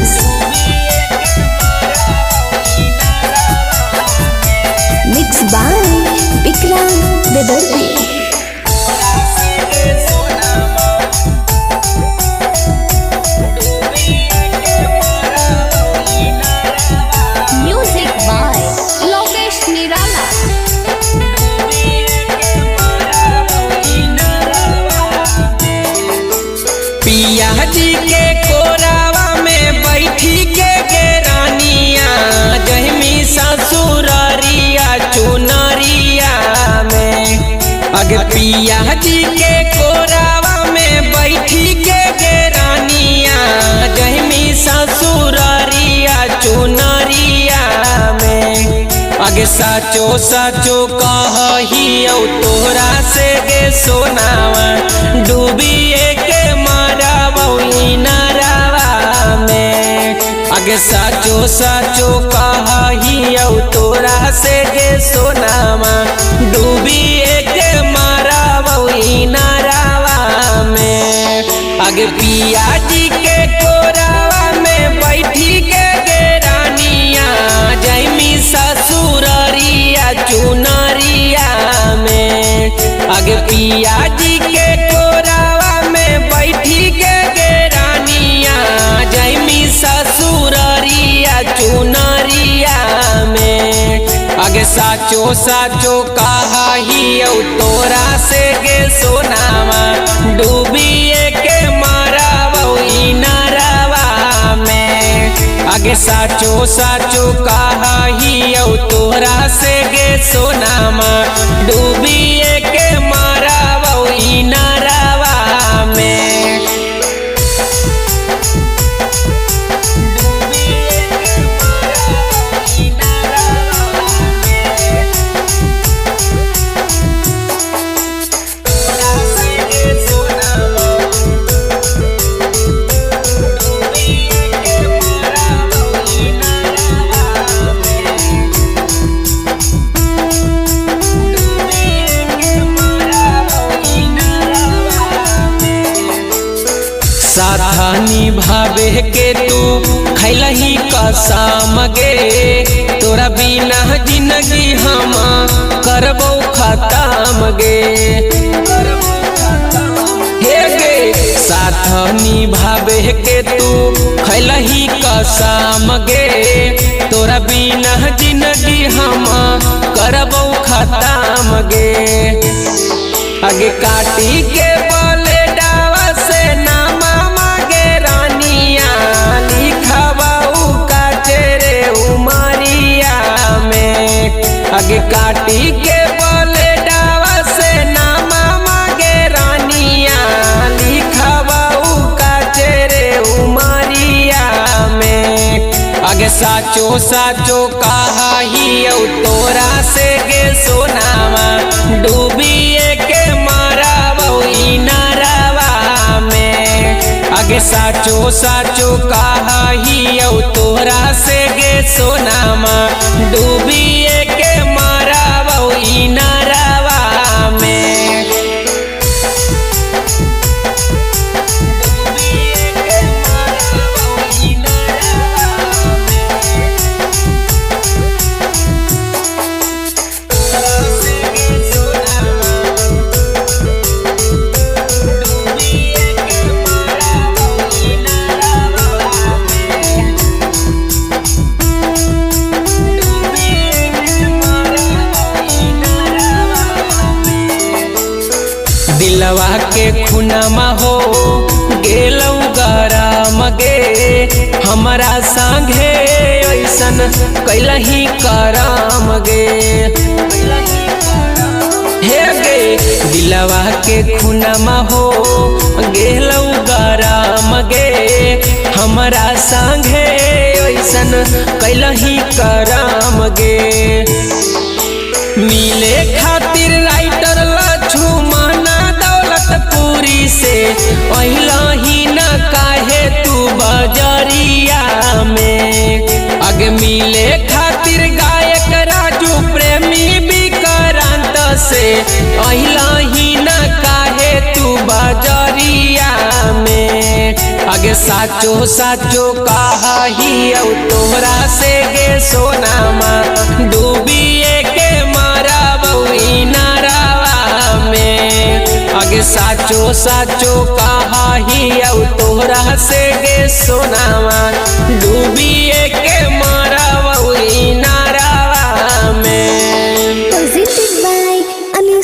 Films. Mixed by Vikram Bedardi. Music by Lokesh Nirala. पिया जी के कोरावा में बैठी के गेरानिया जहमी ससुररिया चुनरिया में। अगे पिया जी के कोरावा में बैठी के गेरानिया जहमी ससुररिया चुनरिया में। अगे साचो साचो कही तोरा से गे सोनावा डूबिए के नरवा में। अगे साचो साचो कही तोरा से गे सोनामा डूबिए के मारवई नरवा में। अगे पिया जी के कोरावा में बैठी के गेरानिया जैमी ससुररिया चुनरिया में। अगे पिया जी के कोरावा में बैठी के ससुररिया चुनरिया में। अगे साचो साचो कही तोरा से गे सोनामा डूबिए के मारवई नरवा में। अगे साचो साचो कही तोरा से गे सोनामा डूबिए के मारवई नरवा में। साथानी भावे के तू खैलही कसम गे तोरा बिना जिंदगी हम करबो खत्म गे। हे गे साथानी भावे के तू खैलही कसम गे तोरा बिना जिंदगी हम करबो खत्म गे। आगे काटी के बोले डावा से आगे काटी के बोले डावा से नामा मागे रानिया लिखवाऊ काचेरे उमरिया में। आगे साचो साचो कही तोरा से गे सोनामा डूबिए के मारवई नरवा में। आगे साचो साचो कही तोरा से गे सोनामा डूबिए के मारवई नरवा में। दिलवा के खुनमा हो गेलौ गरम गे हमारा संगे ऐसन कैलही करम गे। हे गे दिलवा के खुनमा हो गेलौ गरम गे हमारा संगे ऐसन कैलही करम गे। मिले खातिर राइटर लक्ष्मण दौलतपुरी से अहिलही न काहे तू बजरिया में। आगे मिले खातिर गायक राजू प्रेमी विक्रांत से अहिलही न काहे तू बजरिया में। आगे आगे साचो साचो कही औ तोहरा से गे सोनामा डूबिए के मारा बउई नारावा में। आगे साचो साचो कही औ तोहरा से गे सोनामा